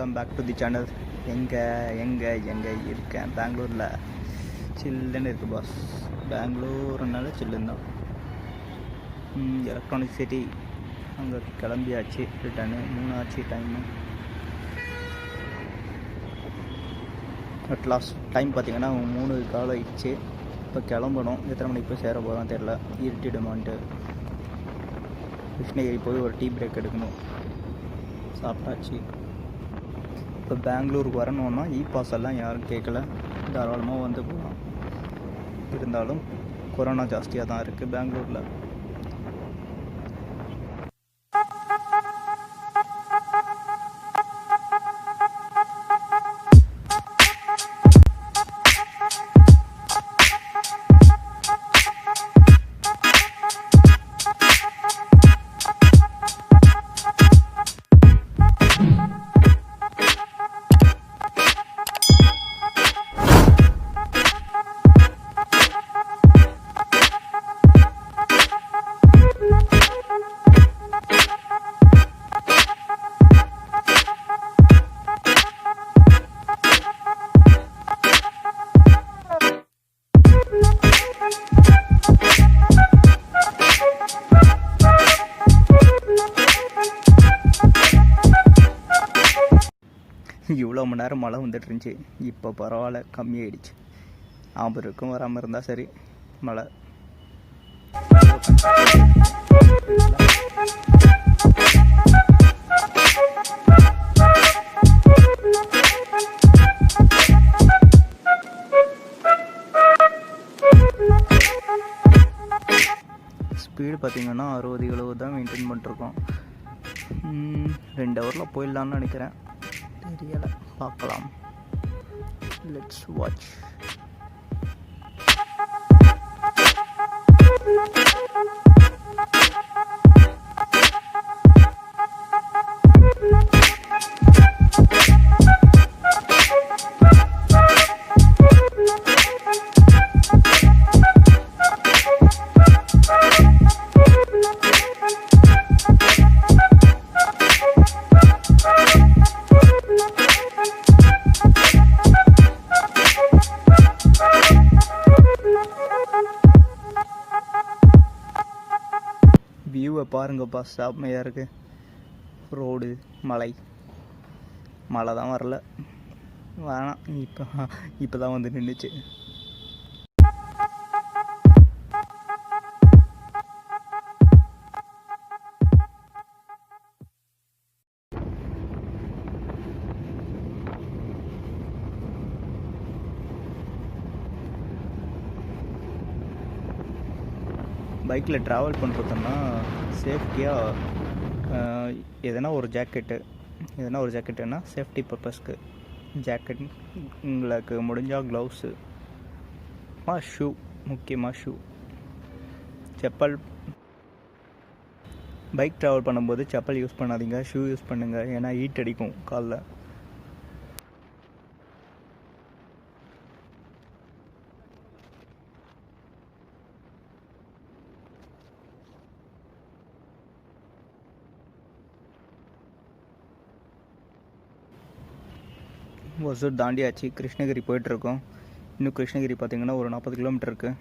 Welcome back to the channel. எங்கே இருக்கேன்? பெங்களூரில் சில்லுன்னு இருக்குது பாஸ். பெங்களூர்னால சில்லுன்னு தான். எலக்ட்ரானிக் சிட்டி அங்கே கிளம்பியாச்சு. ரிட்டர்னு 3 ஆச்சு டைமு. அட்லாஸ்ட் டைம் பார்த்திங்கன்னா 3 கால் ஆகிடுச்சு. இப்போ கிளம்பணும். எத்தனை மணிக்கு போய் சேர போகிறோம் தெரில. இருட்டிடுமான்ட்டு கிருஷ்ணகிரி போய் ஒரு டீ பிரேக் எடுக்கணும். சாப்பிட்டாச்சு. இப்போ பெங்களூருக்கு வரணுன்னா பாஸ் எல்லாம் யாரும் கேட்கல, தாராளமாக வந்து போகலாம். இருந்தாலும் கொரோனா ஜாஸ்தியாக தான் இருக்குது பெங்களூரில். இவ்வளோ மணி நேரம் மழை வந்துட்டு இருந்துச்சு. இப்போ பரவாயில்ல, கம்மியாயிடுச்சு. ஆம்பூருக்கும் வராமல் இருந்தால் சரி. மழை ஸ்பீடு பார்த்திங்கன்னா 60-70 தான் மெயின்டைன் பண்ணிருக்கோம். 2 ஹவரில் போயிடலான்னு நினைக்கிறேன். தெரியலை, பார்க்கலாம். Let's watch. வியூவை பாருங்கப்பா, செம்மையாக இருக்குது. ரோடு, மழை தான் வரல. வேணாம், இப்போ தான் வந்து நின்றுச்சு. பைக்கில் ட்ராவல் பண்ணுறதுன்னா சேஃப்டியாக எதனா ஒரு ஜாக்கெட்டுன்னா சேஃப்டி பர்பஸ்க்கு ஜாக்கெட், உங்களுக்கு முடிஞ்சால் க்ளவுஸு, ஷூ, முக்கியமாக ஷூ, செப்பல். பைக் ட்ராவல் பண்ணும்போது செப்பல் யூஸ் பண்ணாதீங்க, ஷூ யூஸ் பண்ணுங்கள். ஏன்னா ஹீட் அடிக்கும் காலில். ஒசூர் தாண்டியாச்சு. கிருஷ்ணகிரி போயிட்டுருக்கோம். இன்னும் கிருஷ்ணகிரி பார்த்திங்கன்னா ஒரு 40 கிலோமீட்டர் இருக்குது.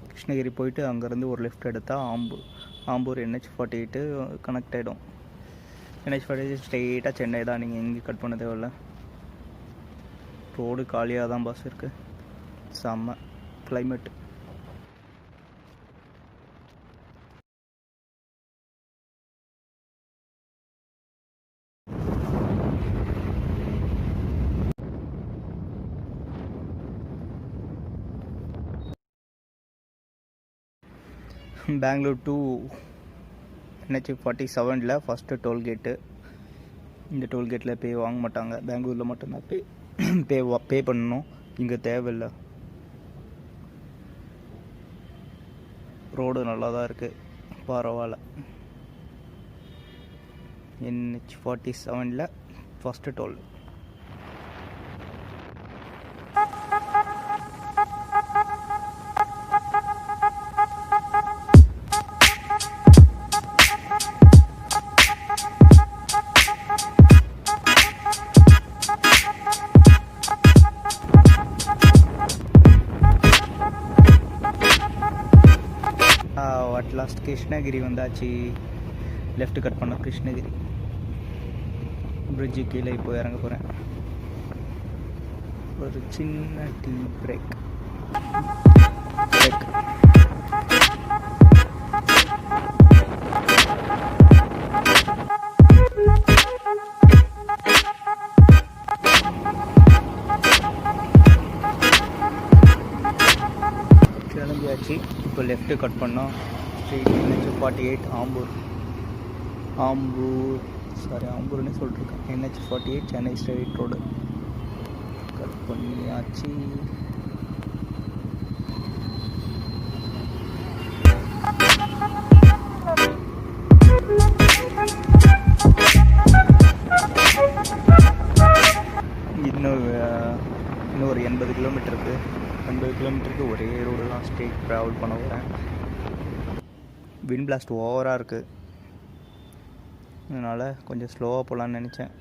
கிருஷ்ணகிரி போயிட்டு அங்கேருந்து ஒரு லெஃப்ட் எடுத்தால் ஆம்பூர் NH-48 கனெக்ட் ஆகிடும். NH-48 ஸ்ட்ரெயிட்டாக சென்னை தான். நீங்கள் எங்கே கட் பண்ண தேவையில்ல. ரோடு காலியாக தான் பஸ் இருக்குது. செம்ம climate. Bangalore to NH-47 first tollgate. இந்த டோல்கேட்டில் பே வாங்க மாட்டாங்க. பெங்களூரில் மட்டும்தான் பே பண்ணணும். இங்கே தேவையில்லை. ரோடு நல்லா தான் இருக்குது, பரவாயில்ல. NH-47 first toll. Last Krishnagiri வந்தாச்சு. லெஃப்ட் கட் பண்ணோம் கிருஷ்ணகிரி பிரிட்ஜு கீழே இப்போ இறங்க போகிறேன். ஒரு சின்ன டீ பிரேக். கிளம்பியாச்சு. இப்போ லெஃப்ட்டு கட் பண்ணோம். Street NH48 ஆம்பூர்னு சொல்லிட்டுருக்கேன். NH48 Chennai straight road cut பண்ணியாச்சு. இன்னும் ஒரு 80 கிலோமீட்டருக்கு. 80 கிலோமீட்டருக்கு ஒரே ரோடு தான் ஸ்ட்ரெயிட் ட்ராவல் பண்ண போகிறேன். விண்ட் பிளாஸ்ட் ஓவராக இருக்குது, அதனால் கொஞ்சம் ஸ்லோவாக போகலான்னு நினச்சேன்.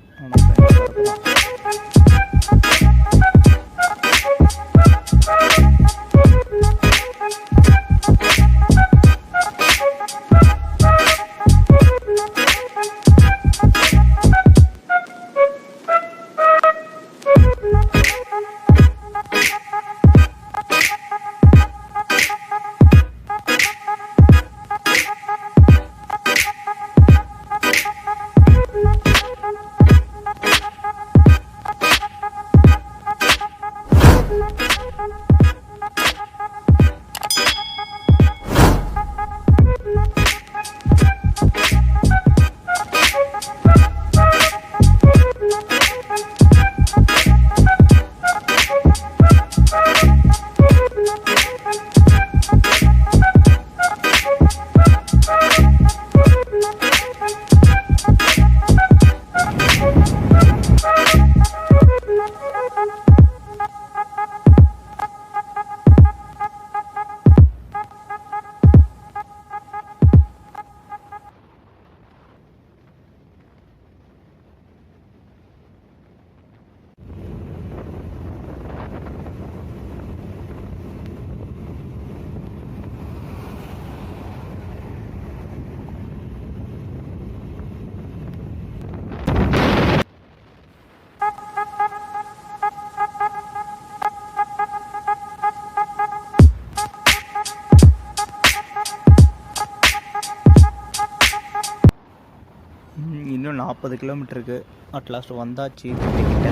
இன்னும் 40 கிலோமீட்டருக்கு அட்லாஸ்ட் வந்தாச்சு. கிட்ட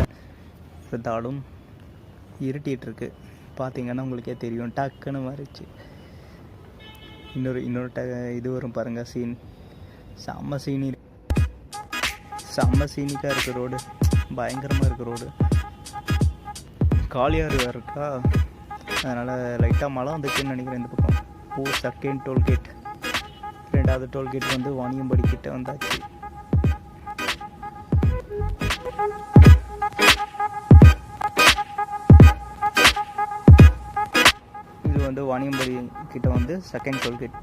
இருந்தாலும் இருட்டிகிட்ருக்கு. பார்த்தீங்கன்னா உங்களுக்கே தெரியும், டக்குன்னு மாறிச்சு. இன்னொரு இது வரும் பாருங்கள், சீன். செம்ம சீனிக்காக இருக்குது ரோடு, பயங்கரமாக இருக்குது ரோடு. காலியாறு இருக்கா, அதனால் லைட்டாக மழை வந்துச்சுன்னு நினைக்கிறேன். இந்த பக்கம் செகண்ட் டோல்கேட், 2வது டோல்கேட் வந்து வாணியம்படி கிட்ட வந்தாச்சு. இது வந்து வாணியம்படி கிட்ட வந்து செகண்ட் டோல்கேட்.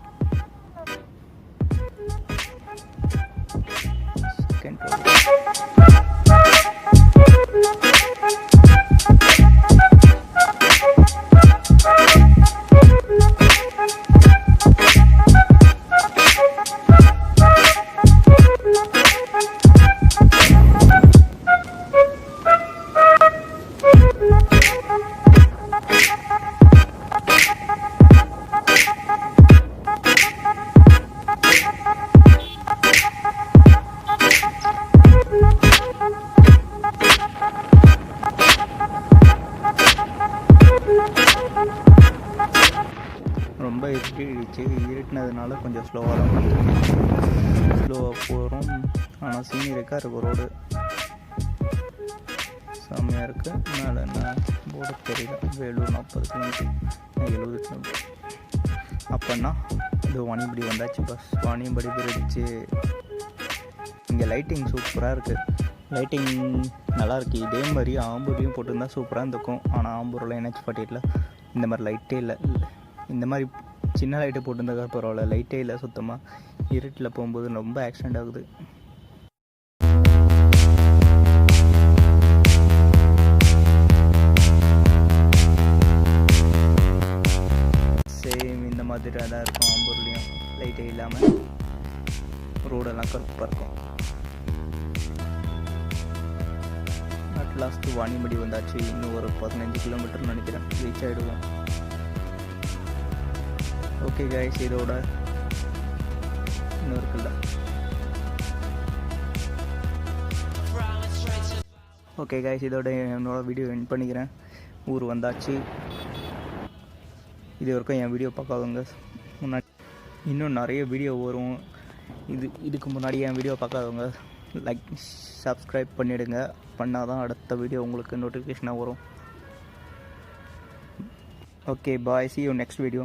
ரொம்ப இருட்டினதுனால கொஞ்சம் ஸ்லோவாக போகிறோம். ஆனால் சீனியருக்காக இருக்கும் ரோடு, செம்மையாக இருக்குது. அதனால் என்ன போர்டு தெரியல. Vellore 40 kilometre, 70 kilometre. அப்போன்னா இது வாணியம்படி வந்தாச்சு. Bus Vaniyambadi bridge. இங்கே லைட்டிங் சூப்பராக இருக்குது. லைட்டிங் நல்லாயிருக்கு. இதே மாதிரி ஆம்பூர்லேயும் போட்டுருந்தா சூப்பராக இருந்திருக்கும். ஆனால் ஆம்பூரில் NH48 இந்த மாதிரி லைட்டே இல்லை. இந்த மாதிரி சின்ன லைட்டு போட்டுருந்தாக்கா பரவாயில்ல, லைட்டே இல்லை சுத்தமாக. இருட்டில் போகும்போது ரொம்ப ஆக்சிடெண்ட் ஆகுது. சேம் இந்த மாதிரி தான் இருக்கும் ஆம்பூர்லேயும். லைட்டே இல்லாமல் ரோடெல்லாம் கருப்பாக இருக்கும். அட் லாஸ்ட்டு வாணியம்படி வந்தாச்சு. இன்னும் ஒரு 15 கிலோமீட்டர் நினைக்கிறேன் ரீச் ஆகிடுவோம். ஓகே கைஸ், இதோட இன்னும் இருக்குல்ல. ஓகே கைஸ், இதோட என்னோட வீடியோ எண்ட் பண்ணிக்கிறேன். ஊர் வந்தாச்சு. இது வரைக்கும் என் வீடியோ பார்க்காதவங்க முன்னாடி இன்னும் நிறைய வீடியோ வரும். இதுக்கு முன்னாடி என் வீடியோ பார்க்காதவங்க லைக் சப்ஸ்கிரைப் பண்ணிவிடுங்க. பண்ணால் தான் அடுத்த வீடியோ உங்களுக்கு நோட்டிஃபிகேஷனாக வரும். Okay bye, see you next video.